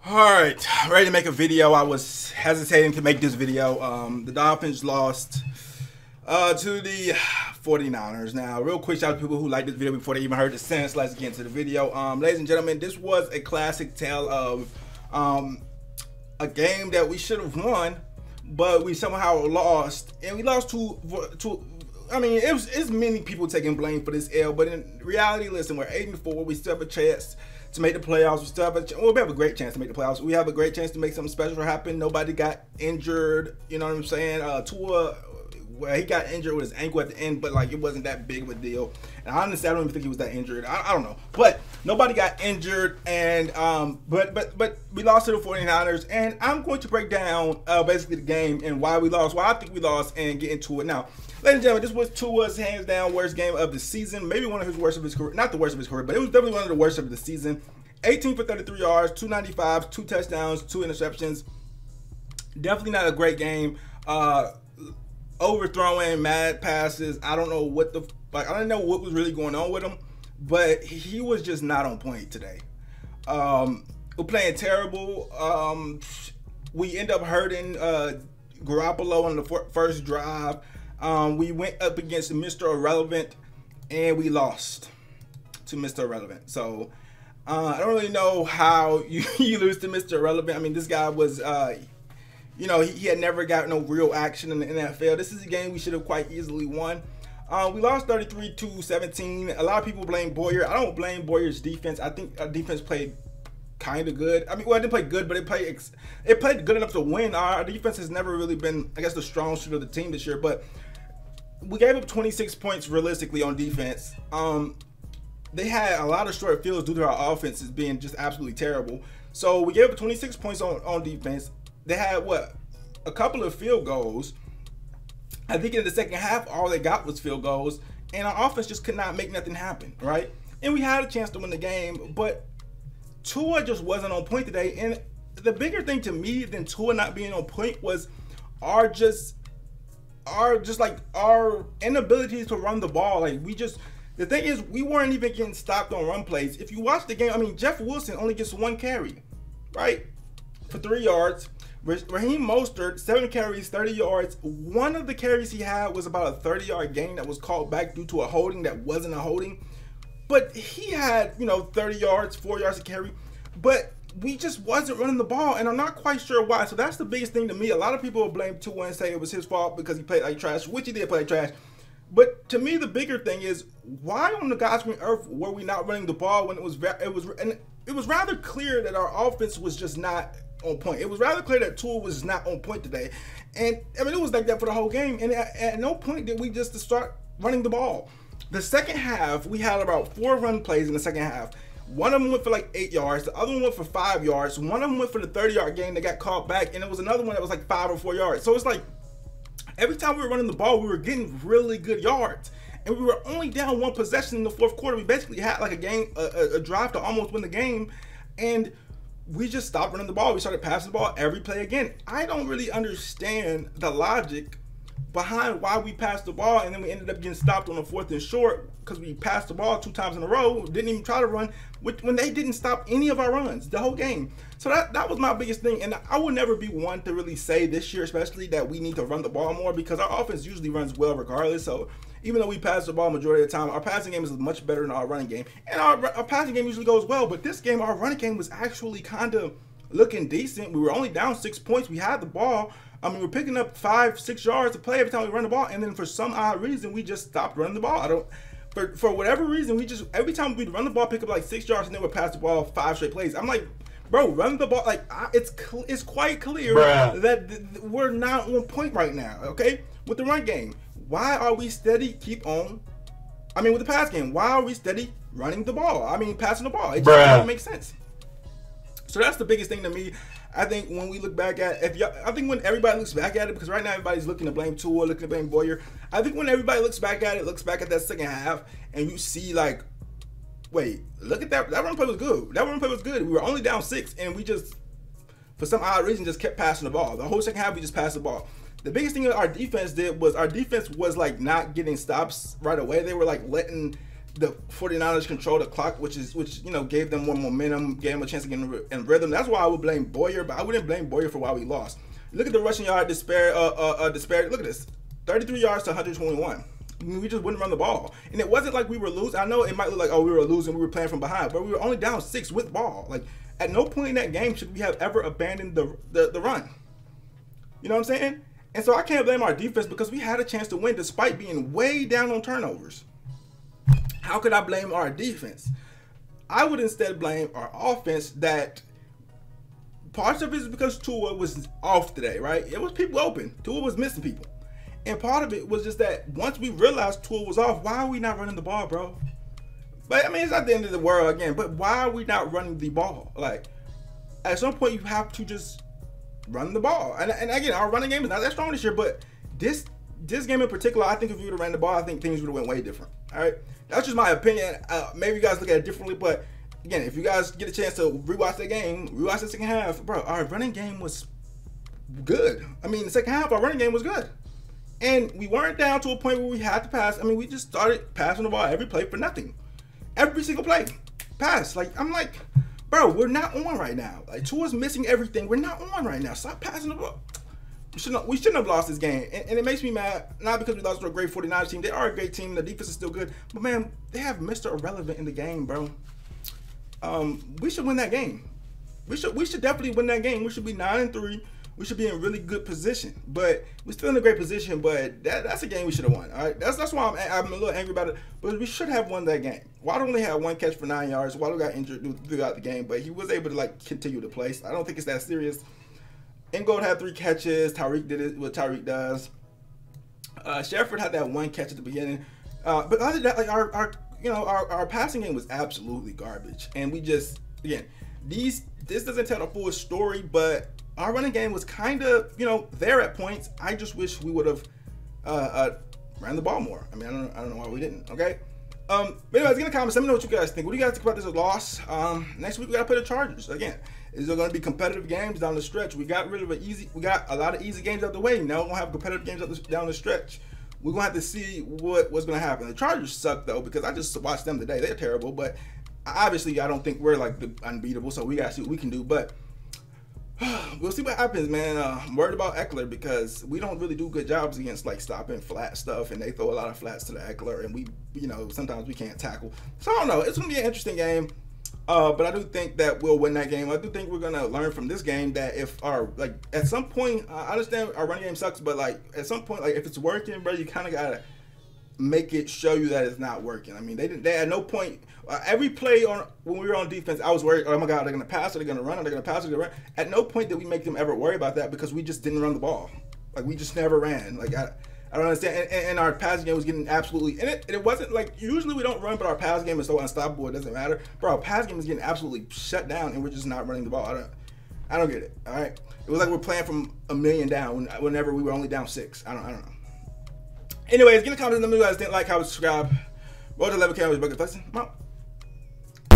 Alright, ready to make a video. I was hesitating to make this video. The Dolphins lost to the 49ers. Now, real quick, shout out to people who liked this video before they even heard the sentence. Let's get into the video. Ladies and gentlemen, this was a classic tale of a game that we should have won, but we somehow lost. And we lost to I mean, it's many people taking blame for this L, but in reality, listen, we're 8-4. We still have a chance to make the playoffs. We have a great chance to make the playoffs. We have a great chance to make something special happen. Nobody got injured. You know what I'm saying? Tua, well, he got injured with his ankle at the end, but like it wasn't that big of a deal. And honestly, I don't even think he was that injured. I don't know, but nobody got injured. And but we lost to the 49ers, and I'm going to break down basically the game and why we lost, why I think we lost, and get into it now. Ladies and gentlemen, this was Tua's hands down worst game of the season. Maybe one of his worst of his career. Not the worst of his career, but it was definitely one of the worst of the season. 18 for 33 yards, 295, 2 touchdowns, 2 interceptions. Definitely not a great game. Overthrowing, mad passes. I don't know what the I don't know what was really going on with him, but he was just not on point today. We're playing terrible. We end up hurting Garoppolo on the first drive. We went up against Mr. Irrelevant, and we lost to Mr. Irrelevant. So I don't really know how you lose to Mr. Irrelevant. I mean, this guy was, you know, he had never got no real action in the NFL. This is a game we should have quite easily won. We lost 33-17. A lot of people blame Boyer. I don't blame Boyer's defense. I think our defense played kind of good. I mean, well, it didn't play good, but it played good enough to win. Our defense has never really been, I guess, the strong suit of the team this year, but we gave up 26 points realistically on defense. They had a lot of short fields due to our offense as being just absolutely terrible. So we gave up 26 points on defense. They had, what, a couple of field goals. I think in the second half, all they got was field goals, and our offense just could not make nothing happen, right? And we had a chance to win the game, but Tua just wasn't on point today. And the bigger thing to me than Tua not being on point was our inability to run the ball. Like, the thing is, we weren't even getting stopped on run plays. If you watch the game, I mean, Jeff Wilson only gets 1 carry, right? For 3 yards. Raheem Mostert, 7 carries, 30 yards. One of the carries he had was about a 30-yard gain that was called back due to a holding that wasn't a holding. But he had, you know, 30 yards, 4 yards a carry. But we just wasn't running the ball, and I'm not quite sure why. So that's the biggest thing to me. A lot of people will blame Tua and say it was his fault because he played like trash, which he did play like trash. But to me, the bigger thing is, why on the God's green earth were we not running the ball when it was rather clear that our offense was just not on point. It was rather clear that Tua was not on point today. And I mean, it was like that for the whole game. And at no point did we just start running the ball. The second half, we had about 4 run plays in the second half. One of them went for like 8 yards. The other one went for 5 yards. One of them went for the 30-yard gain that got called back. And it was another one that was like 5 or 4 yards. So it's like every time we were running the ball, we were getting really good yards. And we were only down 1 possession in the fourth quarter. We basically had like a drive to almost win the game. And we just stopped running the ball. We started passing the ball every play again. I don't really understand the logic behind why we passed the ball, and then we ended up getting stopped on the 4th and short because we passed the ball 2 times in a row, didn't even try to run, when they didn't stop any of our runs the whole game. So that was my biggest thing, and I will never be one to really say this year especially that we need to run the ball more because our offense usually runs well regardless. So even though we pass the ball majority of the time, our passing game is much better than our running game, and our passing game usually goes well. But this game, our running game was actually kind of looking decent. We were only down 6 points. We had the ball. I mean, we're picking up 5-6 yards to play every time we run the ball, and then for some odd reason, we just stopped running the ball. For whatever reason, we just, every time we'd run the ball, pick up like 6 yards, and then we'd pass the ball 5 straight plays. I'm like, bro, run the ball. Like, it's quite clear that we're not on point right now, okay? With the run game, why are we steady with the pass game, why are we steady running the ball? I mean, passing the ball. It just doesn't make sense. So that's the biggest thing to me. I think when we look back at, I think when everybody looks back at it, because right now everybody's looking to blame Tua, looking to blame Boyer. I think when everybody looks back at it, looks back at that second half, and you see like, wait, look at that run play was good. That run play was good. We were only down 6, and we just, for some odd reason, just kept passing the ball. The whole second half, we just passed the ball. The biggest thing that our defense did was like not getting stops right away. They were like letting the 49ers control the clock, which you know, gave them more momentum, gave them a chance to get in rhythm. That's why I would blame Boyer, but I wouldn't blame Boyer for why we lost. Look at the rushing yard disparity. Look at this, 33 yards to 121. I mean, we just wouldn't run the ball, and it wasn't like we were losing. I know it might look like, oh, we were losing, we were playing from behind, but we were only down 6 with ball. Like, at no point in that game should we have ever abandoned the run. You know what I'm saying? And so I can't blame our defense because we had a chance to win despite being way down on turnovers. How could I blame our defense? I would instead blame our offense. That part of it is because Tua was off today, right? It was people open. Tua was missing people. And part of it was just that once we realized Tua was off, why are we not running the ball, bro? But I mean, it's not the end of the world again, but why are we not running the ball? Like, at some point you have to just run the ball. And again, our running game is not that strong this year, but this game in particular, I think if we would have ran the ball, I think things would have went way different. All right, that's just my opinion. Maybe you guys look at it differently, but again, if you guys get a chance to rewatch that game, rewatch the second half, bro, our running game was good. I mean, the second half, our running game was good. And we weren't down to a point where we had to pass. I mean, we just started passing the ball every play for nothing. Every single play, pass. Like, I'm like, bro, we're not on right now. Like, Tua's missing everything. We're not on right now. Stop passing the ball. We shouldn't have lost this game. And it makes me mad, not because we lost to a great 49ers team. They are a great team. The defense is still good. But, man, they have Mr. Irrelevant in the game, bro. We should win that game. We should definitely win that game. We should be 9-3. We should be in really good position, but we're still in a great position. But that's a game we should have won. All right, that's why I'm a little angry about it. But we should have won that game. Waddle only had 1 catch for 9 yards. Waddle got injured throughout the game, but he was able to like continue to play. I don't think it's that serious. Ingold had 3 catches. Tyreek did it what Tyreek does. Shepard had that 1 catch at the beginning, but other than that, like our passing game was absolutely garbage. And we just, again, this doesn't tell the full story, but our running game was kind of, there at points. I just wish we would have ran the ball more. I mean, I don't know why we didn't. Okay. But anyways, get in the comments. Let me know what you guys think. What do you guys think about this loss? Next week we gotta play the Chargers again. Is there going to be competitive games down the stretch? We got rid of we got a lot of easy games out the way. Now we're gonna have competitive games down the stretch. We're gonna have to see what's gonna happen. The Chargers suck though, because I just watched them today. They're terrible, but obviously I don't think we're like the unbeatable. So we gotta see what we can do. But we'll see what happens, man. I'm worried about Eckler because we don't really do good jobs against like stopping flat stuff, and they throw a lot of flats to the Eckler, and we, sometimes we can't tackle. So I don't know. It's gonna be an interesting game, but I do think that we'll win that game. I do think we're gonna learn from this game that if at some point, I understand our running game sucks, but like at some point, like if it's working, bro, you kind of gotta make it show you that it's not working. I mean, they at no point, every play when we were on defense, I was worried, oh my God, they're going to pass, or they're going to run, or they're going to pass, or they're going to run. At no point did we make them ever worry about that because we just didn't run the ball. Like, we just never ran. Like, I don't understand. And our passing game was getting absolutely, and it wasn't like, usually we don't run, but our pass game is so unstoppable, it doesn't matter. Bro, our pass game is getting absolutely shut down, and we're just not running the ball. I don't get it, all right? It was like we're playing from a million down whenever we were only down 6. I don't know. Anyways, get in the comments. Let me know what you guys think. Like, comment, subscribe. Roll to 11K. I'm out.